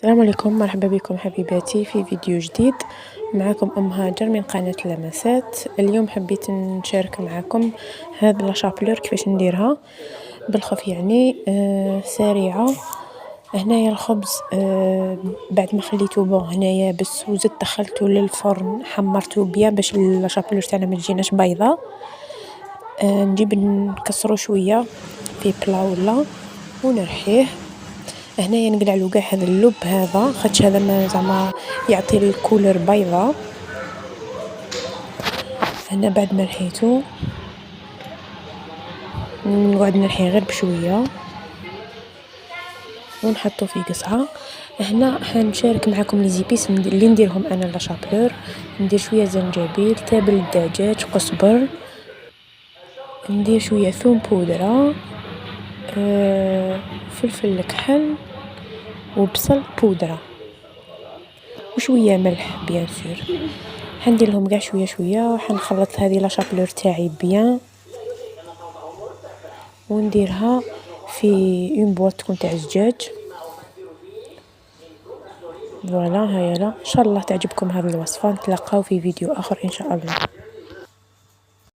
السلام عليكم، مرحبا بكم حبيباتي في فيديو جديد. معكم أم هاجر من قناة لمسات. اليوم حبيت نشارك معكم هذا لاشابلور كيفاش نديرها بالخف، يعني سريعة. هنايا الخبز بعد ما خليته بون هنا يابس وزدت دخلته للفرن حمرته بيان باش لاشابلور تاعنا ما تجيناش بيضة. نجيب نكسرو شوية في بلا ولا ونرحيه. هنايا نقلع له كاع هذا اللب هذا، خاطش هذا ما زعما يعطي الكولر بيضاء. هنا بعد ما نحيته نقعد نرحيه غير بشويه ونحطه في قصعه. هنا حنشارك معكم لي زيبيس اللي نديرهم انا لاشابلور. ندير شويه زنجبيل، تابل الدجاج، قزبر، ندير شويه ثوم بودره، فلفل كحل وبصل بودره وشويه ملح بيان سور. حندير لهم كاع شويه شويه وحنخلط هذه لاشابلور تاعي بيان ونديرها في اون بواط تكون تاع الزجاج. فوالا هيا، ان شاء الله تعجبكم هذه الوصفه. نتلاقاو في فيديو اخر ان شاء الله.